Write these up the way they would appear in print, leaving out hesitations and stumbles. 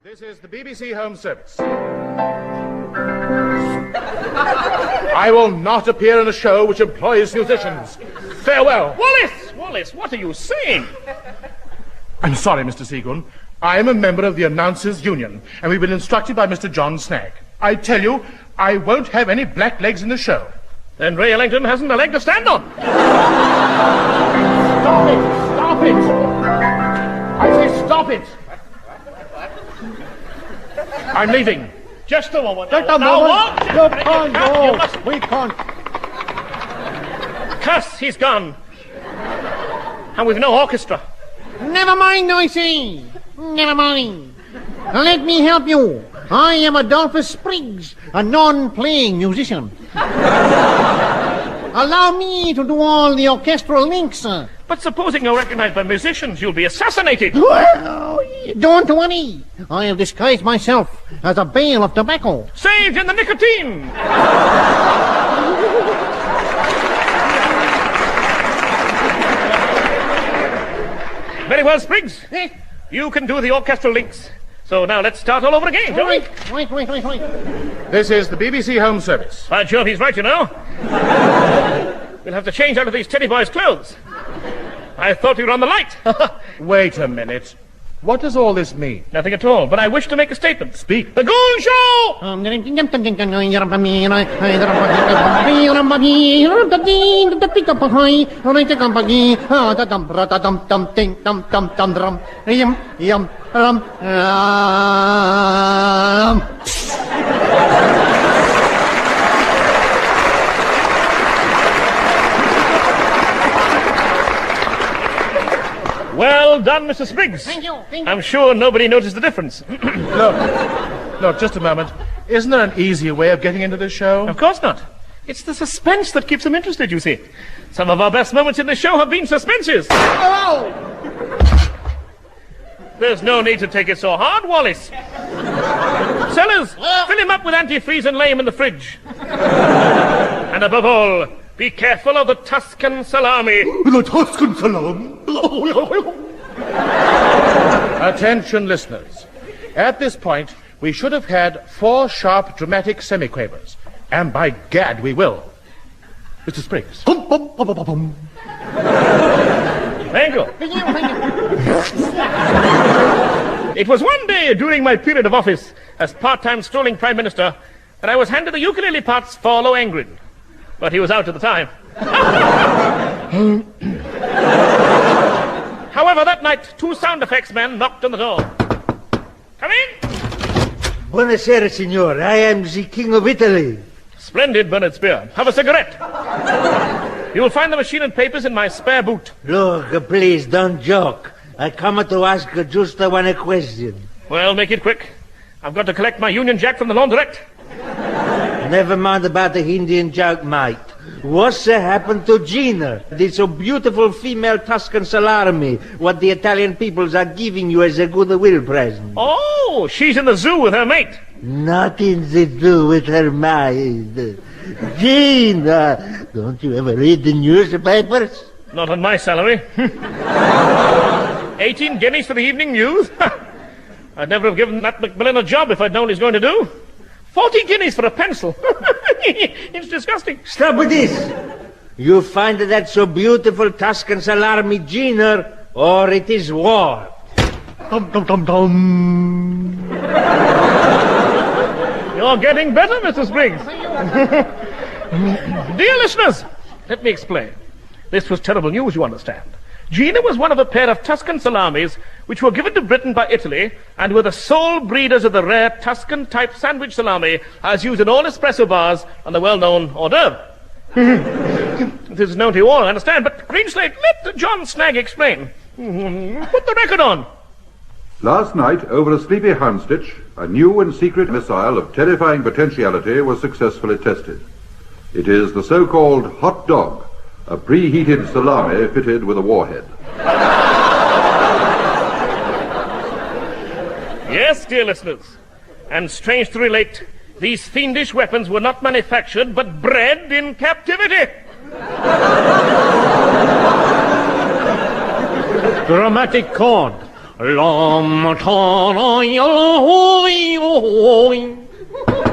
This is the BBC Home Service. I will not appear in a show which employs musicians. Farewell. Wallace, what are you saying? I'm sorry, Mr. Seagoon. I am a member of the Announcers' Union, and we've been instructed by Mr. John Snagge. I tell you, I won't have any black legs in the show. Then Ray Ellington hasn't a leg to stand on. Stop it! Stop it! I say stop it! I'm leaving. Just a moment. Just a now, moment. Walt. You can't go. We can't. Cuss, he's gone. And we've no orchestra. Never mind, I say. Never mind. Let me help you. I am Adolphus Spriggs, a non-playing musician. Allow me to do all the orchestral links. But supposing you're recognized by musicians, you'll be assassinated. Well, don't worry. I have disguised myself as a bale of tobacco. Saved in the nicotine. Very well, Spriggs. You can do the orchestral links. So now let's start all over again, shall we? Right. This is the BBC Home Service. By Jove, he's right, you know. We'll have to change out of these Teddy boys' clothes. I thought we were on the light. Wait a minute. What does all this mean? Nothing at all, but I wish to make a statement. Speak. The Goon Show! Well done, Mr. Spriggs. Thank you. I'm sure nobody noticed the difference. Look, just a moment. Isn't there an easier way of getting into the show? Of course not. It's the suspense that keeps them interested, you see. Some of our best moments in the show have been suspenses. Oh! There's no need to take it so hard, Wallace. Sellars, fill him up with antifreeze and lay him in the fridge. And above all, be careful of the Tuscan Salami. The Tuscan Salami? Attention, listeners. At this point, we should have had 4 sharp, dramatic semiquavers. And by gad, we will. Mr. Spriggs. Thank you. It was one day during my period of office as part-time strolling Prime Minister that I was handed the ukulele parts for Lohengrin. But he was out at the time. However, that night, 2 sound effects men knocked on the door. Come in. Buonasera, signor. I am the King of Italy. Splendid, Bernard Spear. Have a cigarette. You will find the machine and papers in my spare boot. Look, please, don't joke. I come to ask just one question. Well, make it quick. I've got to collect my Union Jack from the laundrette. Never mind about the Indian joke, mate. What's happened to Gina, the so beautiful female Tuscan Salami, what the Italian peoples are giving you as a goodwill present? Oh, she's in the zoo with her mate. Nothing to do with her mind. Gina, don't you ever read the newspapers? Not on my salary. 18 guineas for the evening news? I'd never have given that Macmillan a job if I'd known he's going to do. 40 guineas for a pencil. It's disgusting. Stop with this. You find that so beautiful Tuscan Salami, Gina, or it is war. You're getting better, Mr. Spriggs. Dear listeners, let me explain. This was terrible news, you understand. Gina was one of a pair of Tuscan salamis which were given to Britain by Italy and were the sole breeders of the rare Tuscan-type sandwich salami as used in all espresso bars on the well-known hors d'oeuvre. This is known to you all, I understand, but Greenslade, let John Snagge explain. Put the record on. Last night, over a sleepy Houndsditch, a new and secret missile of terrifying potentiality was successfully tested. It is the so-called hot dog, a preheated salami fitted with a warhead. Yes, dear listeners, and strange to relate, these fiendish weapons were not manufactured but bred in captivity. Dramatic chord. Lom ton oi oi oi.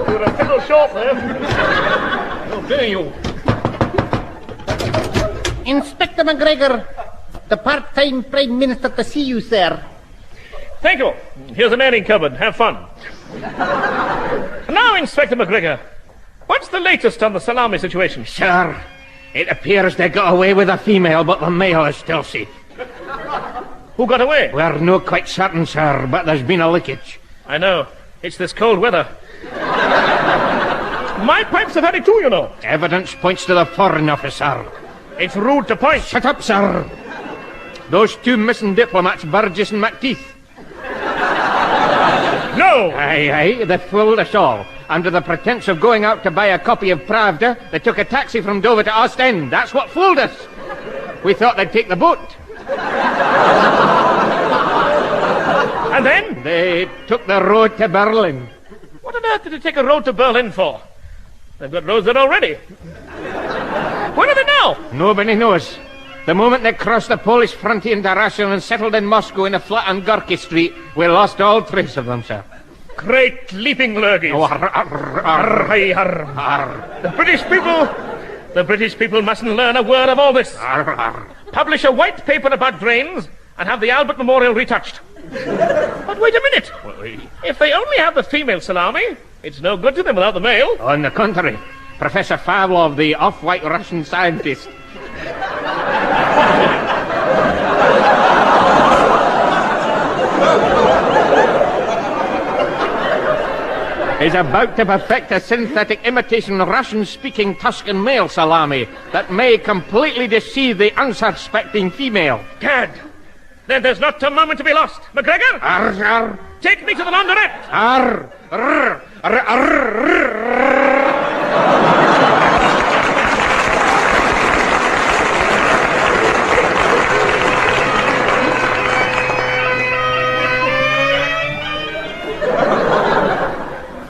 You're a fiddle short there. How dare you? Inspector McGregor, the part-time Prime Minister to see you, sir. Thank you. Here's an airing cupboard. Have fun. Now, Inspector McGregor, what's the latest on the salami situation? Sir, it appears they got away with a female, but the male is still safe. Who got away? We're not quite certain, sir, but there's been a leakage. I know. It's this cold weather. My pipes have had it too, you know. Evidence points to the Foreign Office, sir. It's rude to point. Shut up, sir. Those two missing diplomats, Burgess and McTeeth. No! Aye, they fooled us all. Under the pretense of going out to buy a copy of Pravda, they took a taxi from Dover to Ostend. That's what fooled us. We thought they'd take the boat. And then? They took the road to Berlin. What on earth did they take a road to Berlin for? They've got roads there already. Where are they now? Nobody knows. The moment they crossed the Polish frontier into Russia and settled in Moscow in a flat on Gorky Street, we lost all trace of them, sir. Great leaping lurgies. Oh, arr, arr, arr, Arr, arr. arr, The British people mustn't learn a word of all this. arr, arr. Publish a white paper about drains and have the Albert Memorial retouched. But wait a minute. If they only have the female salami, it's no good to them without the male. On the contrary, Professor Pavlov, the off-white Russian scientist, is about to perfect a synthetic imitation Russian-speaking Tuscan male salami that may completely deceive the unsuspecting female. Gad! Then there's not a moment to be lost. McGregor, Arr, arr, take me to the laundrette. arr, arr, arr, arr, arr.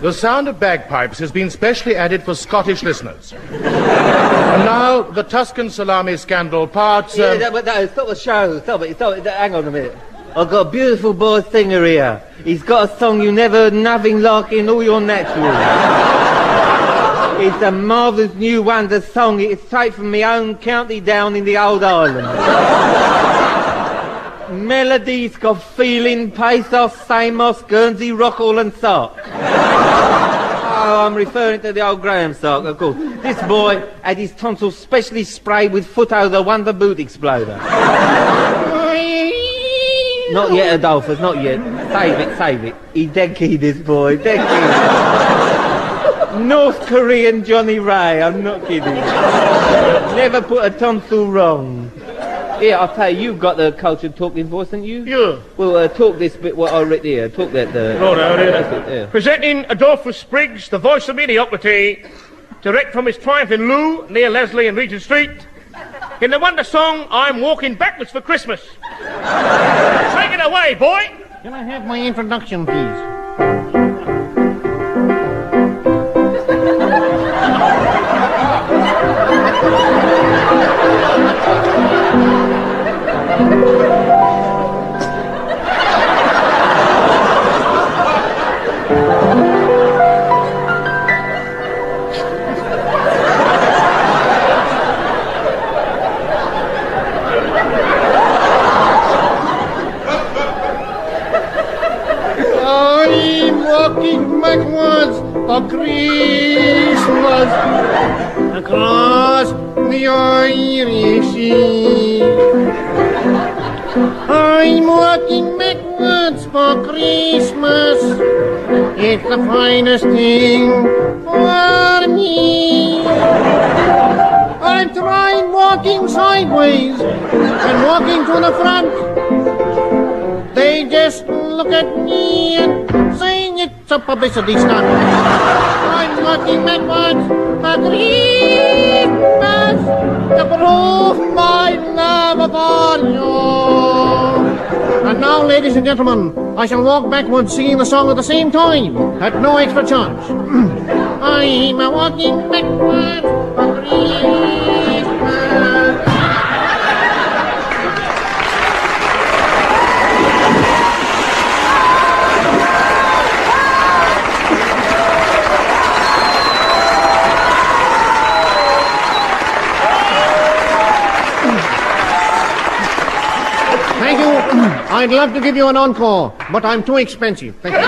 The sound of bagpipes has been specially added for Scottish listeners. And now, the Tuscan Salami scandal parts... Stop the show. Stop it. Hang on a minute. I've got a beautiful boy singer here. He's got a song you never heard nothing like in all your natural. It's a marvellous new wonder song. It's straight from my own county down in the old island. Melody's got feeling, pathos, Samos, Guernsey, Rockall and Sark. Oh, I'm referring to the old Graham Sark, of course. This boy had his tonsils specially sprayed with Footo, the Wonder Boot Exploder. Not yet, Adolphus, not yet. Save it. He's dead key, this boy, dead key. North Korean Johnny Ray, I'm not kidding. Never put a tonsil wrong. Here, I'll tell you, you've got the cultured talking voice, haven't you? Yeah. Well, talk this bit what I read here. Talk that. Yeah. Presenting Adolphus Spriggs, the voice of mediocrity, direct from his triumph in Loo, near Leslie and Regent Street, in the wonder song, I'm Walking Backwards for Christmas. Take it away, boy. Can I have my introduction, please? I'm walking backwards for Christmas across the Irish Sea. I'm walking backwards for Christmas. It's the finest thing for me. I've tried walking sideways and walking to the front. They just look at me and saying it's a publicity stunt. I'm walking backwards for Christmas to prove my love for you. And now, ladies and gentlemen, I shall walk backwards singing the song at the same time, at no extra charge. I'm walking backwards for Christmas. I'd love to give you an encore, but I'm too expensive. Thank you.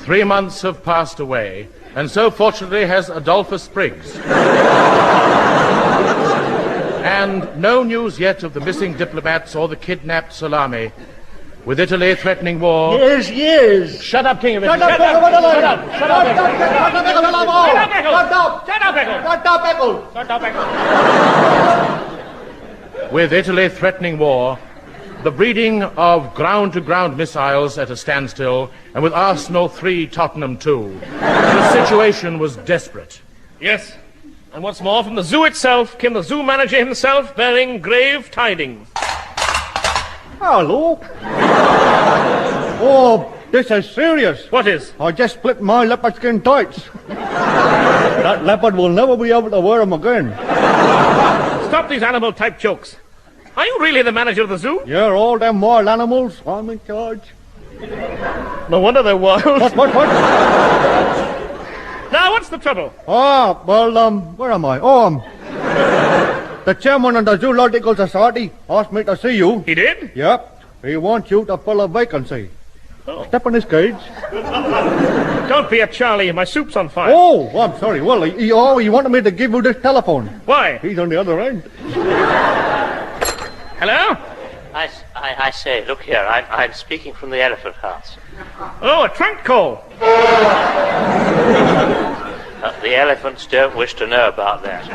3 months have passed away, and so fortunately has Adolphus Briggs. And no news yet of the missing diplomats or the kidnapped Salami. With Italy threatening war... Yes. Shut up, King of Italy. Shut up. With Italy threatening war, the breeding of ground-to-ground missiles at a standstill, and with Arsenal 3, Tottenham 2, the situation was desperate. Yes. And what's more, from the zoo itself came the zoo manager himself bearing grave tidings. Hello. Oh, this is serious. What is? I just split my leopard skin tights. That leopard will never be able to wear them again. Stop these animal-type jokes. Are you really the manager of the zoo? Yeah, all them wild animals, I'm in charge. No wonder they're wild. What? Now, what's the trouble? Where am I? The chairman of the Zoological Society asked me to see you. He did? Yep. He wants you to fill a vacancy. Oh. Step in his cage. Don't be a Charlie. My soup's on fire. Oh, I'm sorry. Well, he wanted me to give you this telephone. Why? He's on the other end. Hello? I say, look here, I'm speaking from the Elephant House. Oh, a trunk call. The elephants don't wish to know about that.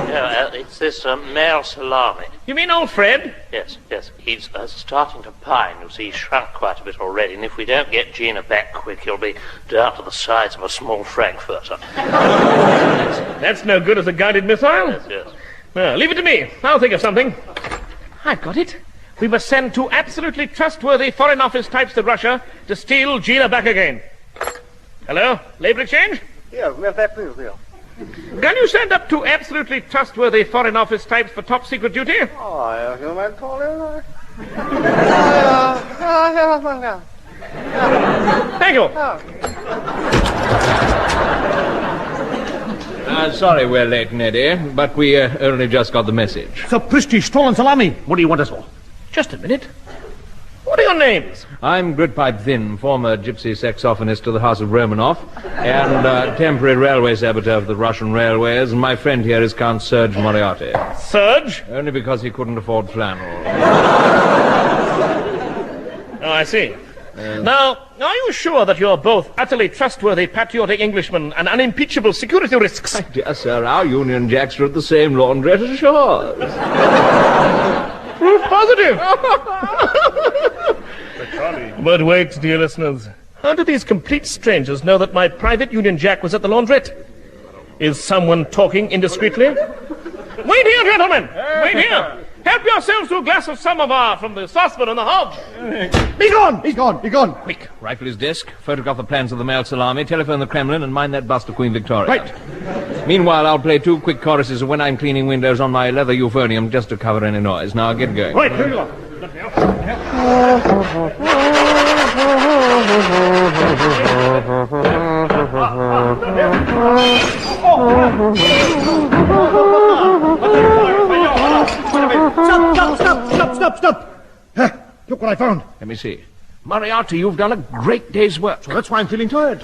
No, it's this male Salami. You mean old Fred? Yes. He's starting to pine. You see, he's shrunk quite a bit already, and if we don't get Gina back quick, he'll be down to the size of a small Frankfurter. That's no good as a guided missile. Yes. Well, leave it to me. I'll think of something. I've got it. We must send 2 absolutely trustworthy Foreign Office types to Russia to steal Gina back again. Hello? Labor exchange? Yeah, where's that please, Bill? Can you send up 2 absolutely trustworthy Foreign Office types for top secret duty? Oh, you might call it. Thank you. Sorry we're late, Neddy, but we only just got the message. Sapristi, stolen salami. What do you want us for? Just a minute. What are your names? I'm Gridpipe Thin, former gypsy saxophonist to the House of Romanoff, and temporary railway saboteur of the Russian railways, and my friend here is Count Serge Moriarty. Serge? Only because he couldn't afford flannel. Oh, I see. Now, are you sure that you're both utterly trustworthy, patriotic Englishmen and unimpeachable security risks? My dear sir, our Union Jacks are at the same laundrette as yours. Proof positive. But wait, dear listeners. How do these complete strangers know that my private Union Jack was at the laundrette? Is someone talking indiscreetly? Wait here, gentlemen. Wait here. Help yourselves to a glass of samovar from the saucepan on the hob. Be gone. Quick, rifle his desk, photograph the plans of the male Salami, telephone the Kremlin, and mind that bust of Queen Victoria. Right. Meanwhile, I'll play 2 quick choruses of When I'm Cleaning Windows on my leather euphonium just to cover any noise. Now, get going. Right, here you go. Stop. Look what I found. Let me see. Moriarty, you've done a great day's work. So that's why I'm feeling tired.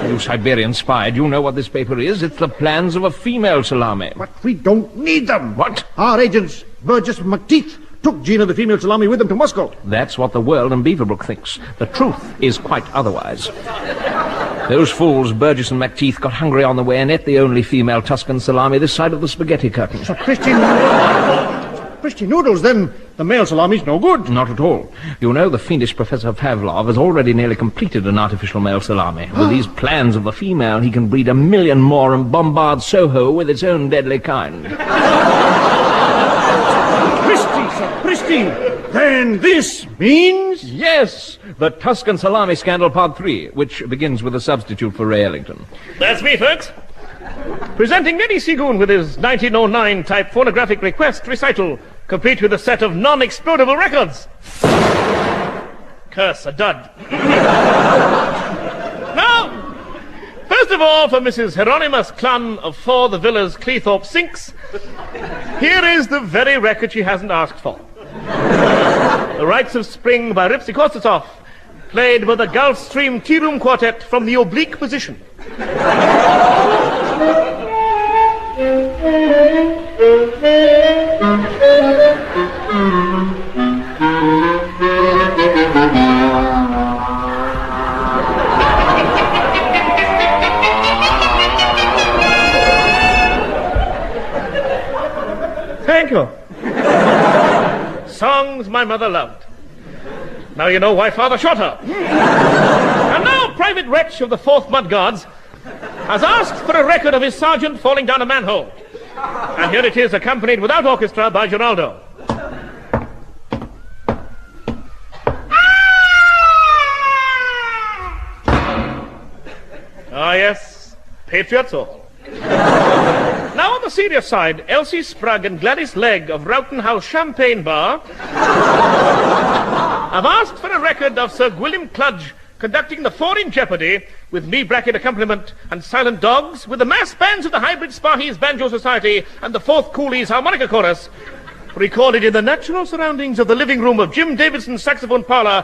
You Siberian spy, do you know what this paper is? It's the plans of a female Salami. But we don't need them. What? Our agents, Burgess and McTeeth, took Gina, the female Salami, with them to Moscow. That's what the world and Beaverbrook thinks. The truth is quite otherwise. Those fools, Burgess and McTeeth, got hungry on the way and ate the only female Tuscan Salami this side of the spaghetti curtain. So Christy Noodles, then the male Salami's no good. Not at all. You know, the fiendish Professor Pavlov has already nearly completed an artificial male Salami. With these plans of the female, he can breed 1 million more and bombard Soho with its own deadly kind. Christy, then this means... Yes, the Tuscan Salami Scandal Part 3, which begins with a substitute for Ray Ellington. That's me, folks. Presenting Neddy Goon with his 1909 type phonographic request recital, complete with a set of non-explodable records. Curse, a dud. Now, first First of all, for Mrs. Hieronymus Clun of 4 The Villas, Cleethorpes Sinks, here is the very record she hasn't asked for. The Rites of Spring by Ripsy-Kostosoff, played by the Gulf Stream Tea Room Quartet from the oblique position. Thank you. Songs my mother loved. Now you know why Father shot her. And now Private Wretch of the 4th Mud Guards has asked for a record of his sergeant falling down a manhole. And here it is, accompanied without orchestra by Geraldo. Ah, yes, patriots all. Now on the serious side, Elsie Sprugg and Gladys Legg of Rowton House Champagne Bar have asked for a record of Sir William Cludge conducting the 4 in Jeopardy with me bracket accompaniment and silent dogs with the mass bands of the Hybrid Sparhees Banjo Society and the 4th Coolies Harmonica Chorus, recorded in the natural surroundings of the living room of Jim Davidson's saxophone parlor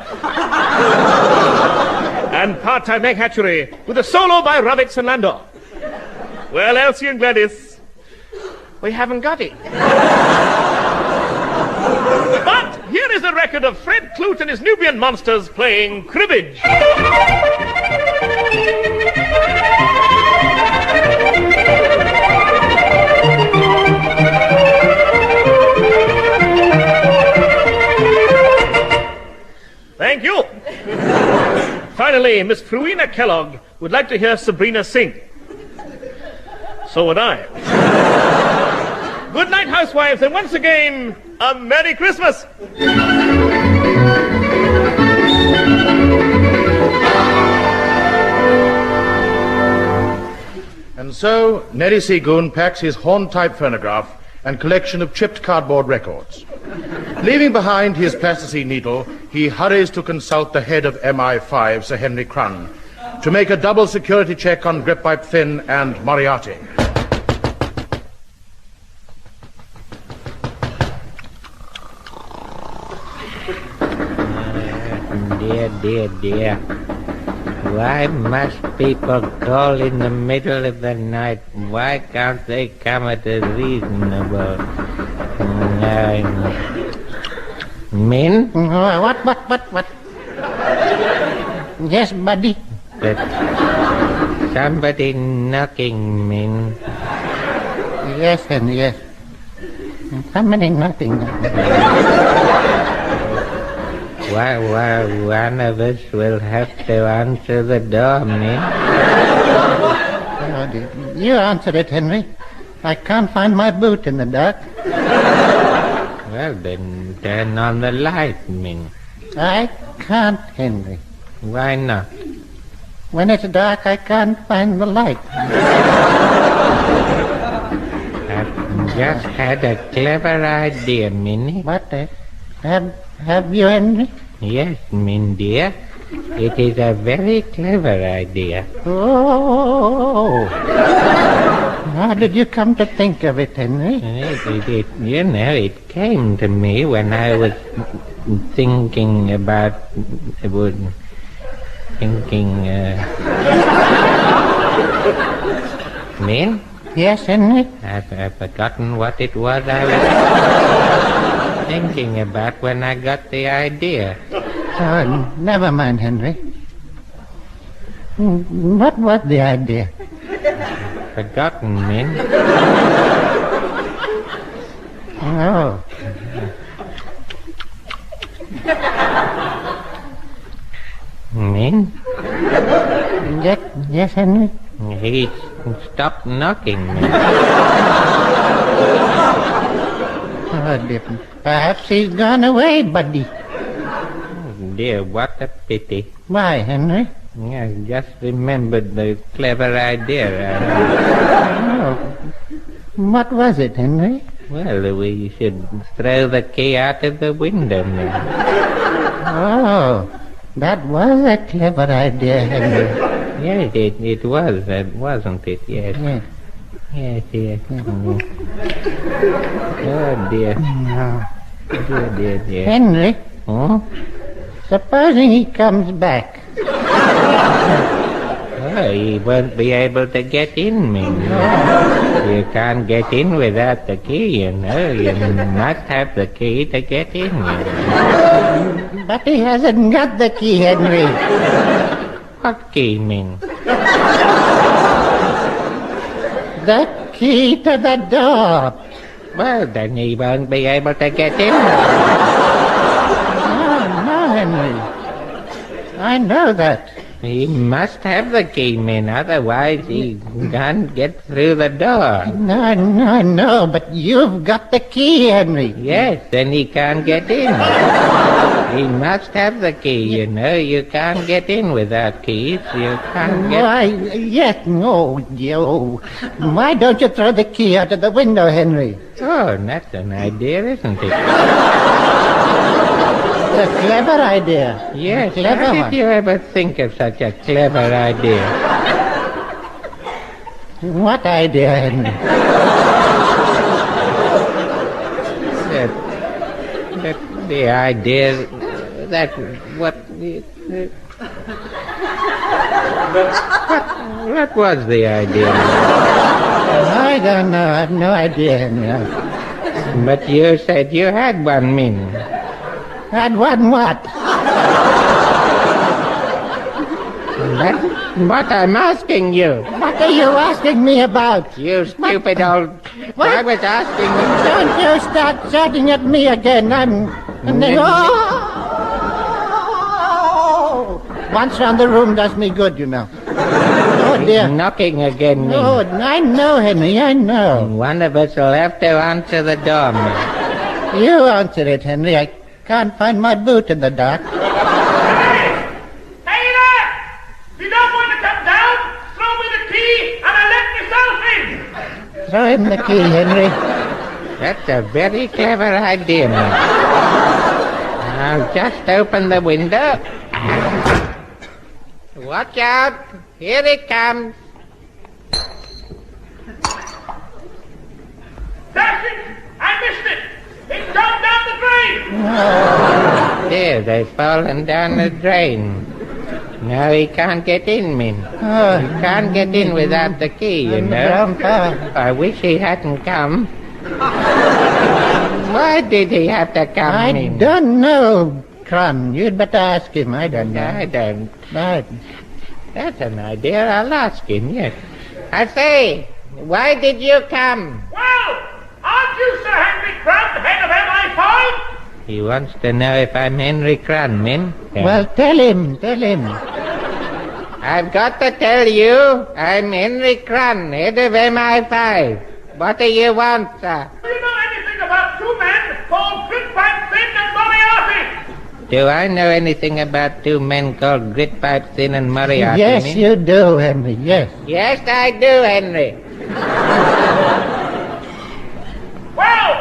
and part-time egg hatchery with a solo by Rabbits and Landor. Well, Elsie and Gladys, we haven't got it. But here is a record of Fred Clute and his Nubian Monsters playing cribbage. Thank you. Finally, Miss Fruina Kellogg would like to hear Sabrina sing. So would I. Good night, housewives, and once again, a Merry Christmas! And so, Neddy C. Goon packs his horn-type phonograph and collection of chipped cardboard records. Leaving behind his plasticine needle, he hurries to consult the head of MI5, Sir Henry Crun, to make a double security check on Grippipe Finn and Moriarty. Dear. Why must people call in the middle of the night? Why can't they come at a reasonable time? Min? What? Yes, buddy. But somebody knocking, Min. Yes, Henry, yes. Somebody knocking. Well, one of us will have to answer the door, Min. Oh, you answer it, Henry. I can't find my boot in the dark. Well, then turn on the light, Min. I can't, Henry. Why not? When it's dark, I can't find the light. I've just had a clever idea, Minnie. What? Have you, Henry? Yes, Min dear. It is a very clever idea. Oh. How did you come to think of it, Henry? It came to me when I was thinking about... Min? Yes, Henry? I've forgotten what it was I was thinking about when I got the idea. Oh, never mind, Henry. What was the idea? Forgotten, Min. Oh. Min? Yes, Henry? He stopped knocking me. Oh, dear. Perhaps he's gone away, buddy. Dear, what a pity. Why, Henry? I just remembered the clever idea. Oh. What was it, Henry? Well, we should throw the key out of the window, man. Oh, that was a clever idea, Henry. Yes, it was, wasn't it? Yes. Yes. Yes, yes. Oh, dear. Dear. Henry, Huh? supposing he comes back. Oh, he won't be able to get in, man. You can't get in without the key, you know. You must have the key to get in. But he hasn't got the key, Henry. What key, man? The key to the door. Well, then he won't be able to get in. No, Henry. I know that. He must have the key, man. Otherwise, he can't get through the door. No, but you've got the key, Henry. Yes, then he can't get in. He must have the key, you know. You can't get in without keys. You can't get... Why, yes, no. Why don't you throw the key out of the window, Henry? Oh, that's an idea, isn't it? It's a clever idea. Yes, Clever how one. did you ever think of such a clever idea? What idea, Henry? The idea that what was the idea? I don't know. I have no idea, Henry. But you said you had one, Min. Had one what? That's what I'm asking you. What are you asking me about? You stupid old... What? I was asking you... Don't you start shouting at me again. Oh! Once round the room does me good, you know. Oh, dear. Knocking again, Min. Oh, I know, Henry, I know. One of us will have to answer the door, Min. You answer it, Henry. I can't find my boot in the dark. Hey there! You don't want to come down? Throw me the key and I'll let myself in! Throw him the key, Henry. That's a very clever idea, man. I'll just open the window. Watch out! Here it comes. That's it! I missed it! It's gone down the drain! There, they've fallen down the drain. Now he can't get in, Min. He can't get in without the key, you know. I wish he hadn't come. Why did he have to come, I Min? don't know, Crumb. You'd better ask him. I don't know. I don't. Right. That's an idea. I'll ask him, yes. I say, why did you come? Well, aren't you Sir Henry Crumb, head of MI5? He wants to know if I'm Henry Cran, Min. Well, tell him. I've got to tell you, I'm Henry Cran, head of MI5. What do you want, sir? Do you know anything about two men called Gridpipe Thin and Moriarty? Do I know anything about two men called Gritpipe Thin and Moriarty? Yes, Min? you do, Henry, yes. Yes, I do, Henry. Well,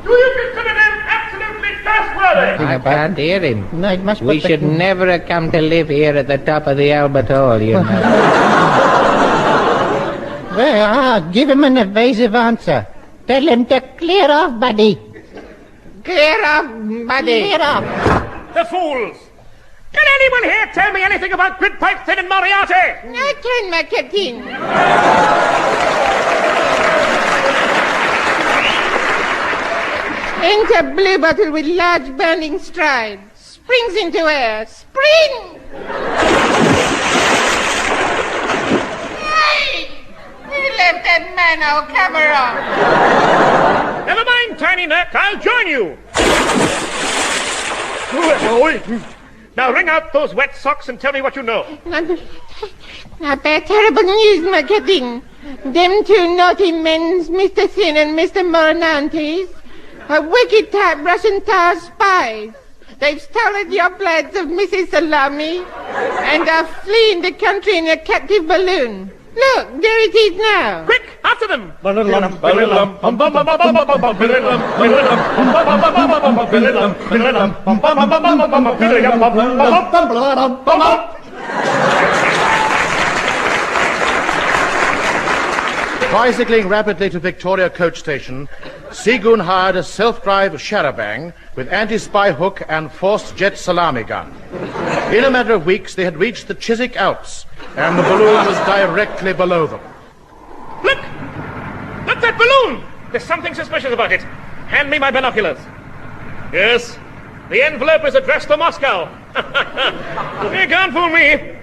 do you consider them absolutely trustworthy? I can't hear him. No, it must We put the should key- never have come to live here at the top of the Albert Hall, you know. Well, give him an evasive answer. Tell him to clear off, buddy. Clear off, buddy. Clear off. The fools! Can anyone here tell me anything about Gridpipe Thin and Moriarty? I can make it in. Enter blue bottle with large burning stride. Springs into air. Spring! Hey! You left that man all cover up. Never mind, Tiny Neck, I'll join you. Now wring out those wet socks and tell me what you know. I bear terrible news, my captain. Them two naughty men, Mr. Thin and Mr. Morinantes, are wicked type Russian Tsar spies. They've stolen your plans of Mrs. Salami and are fleeing the country in a captive balloon. Look, there it is now. Quick, after them. Bicycling rapidly to Victoria Coach Station, Seagoon hired a self-drive charabang with anti-spy hook and forced jet salami gun. In a matter of weeks, they had reached the Chiswick Alps, and the balloon was directly below them. Look! Look, that balloon! There's something suspicious about it. Hand me my binoculars. Yes, the envelope is addressed to Moscow. You can't fool me.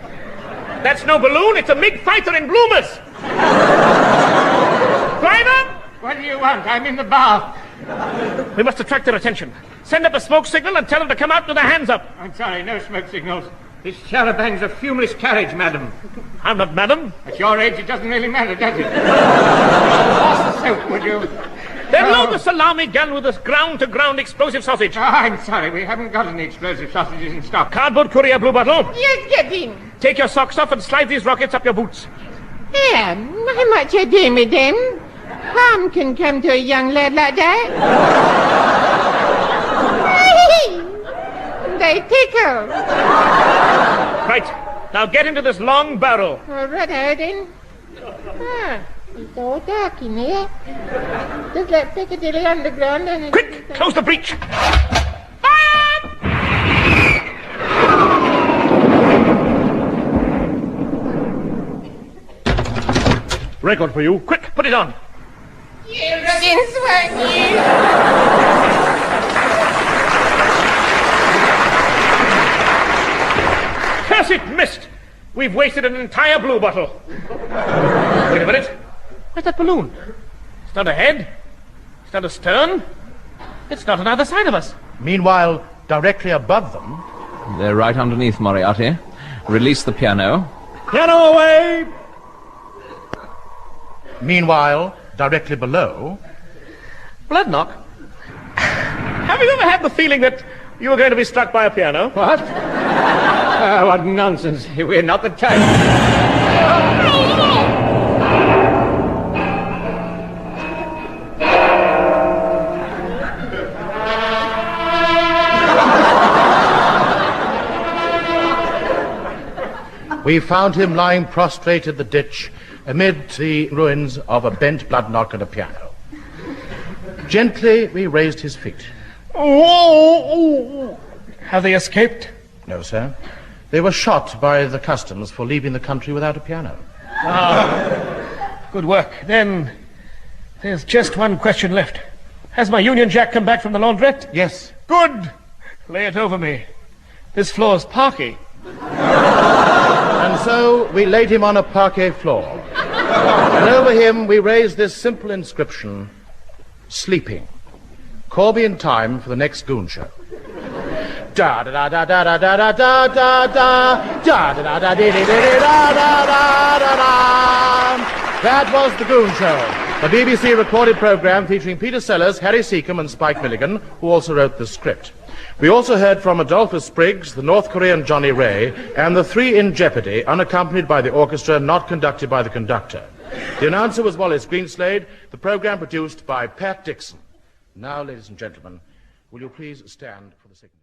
That's no balloon, it's a MiG fighter in bloomers. Driver! What do you want? I'm in the bar. We must attract their attention. Send up a smoke signal and tell them to come out with their hands up. I'm sorry, no smoke signals. This charabang's a fumeless carriage, madam. I'm not madam. At your age, it doesn't really matter, does it? Pass the soap, would you? Then load the salami gun with this ground-to-ground explosive sausage. Oh, I'm sorry, we haven't got any explosive sausages in stock. Cardboard courier blue bottle. Yes, Captain. Take your socks off and slide these rockets up your boots. How much a day, madam? Harm can come to a young lad like that. They tickle. Right, now get into this long barrel. All right, Arden. It's all dark in here. Just like Piccadilly Underground and... Quick, close the breach. Record for you. Quick, put it on. You rugging swag, you. Curse it, missed. We've wasted an entire blue bottle. Wait a minute. Where's that balloon? It's not ahead. It's not astern. It's not on either side of us. Meanwhile, directly above them... They're right underneath, Moriarty. Release the piano. Piano away! Meanwhile, directly below... Bloodknock? Have you ever had the feeling that you were going to be struck by a piano? What? What nonsense. We're not the type. We found him lying prostrate in the ditch amid the ruins of a bent bloodknock and a piano. Gently, we raised his feet. Have they escaped? No, sir. They were shot by the customs for leaving the country without a piano. Good work. Then there's just one question left. Has my Union Jack come back from the laundrette? Yes. Good. Lay it over me. This floor's parquet. And so we laid him on a parquet floor. And over him we raised this simple inscription: sleeping. Call me in time for the next Goon show. Da da da da da da da da da da da da da da da da da da da. That was the Goon Show, a BBC recorded program featuring Peter Sellars, Harry Secombe and Spike Milligan, who also wrote the script. We also heard from Adolphus Spriggs, the North Korean Johnny Ray, and the Three in Jeopardy, unaccompanied by the orchestra, not conducted by the conductor. The announcer was Wallace Greenslade, the program produced by Pat Dixon. Now, ladies and gentlemen, will you please stand for the signal?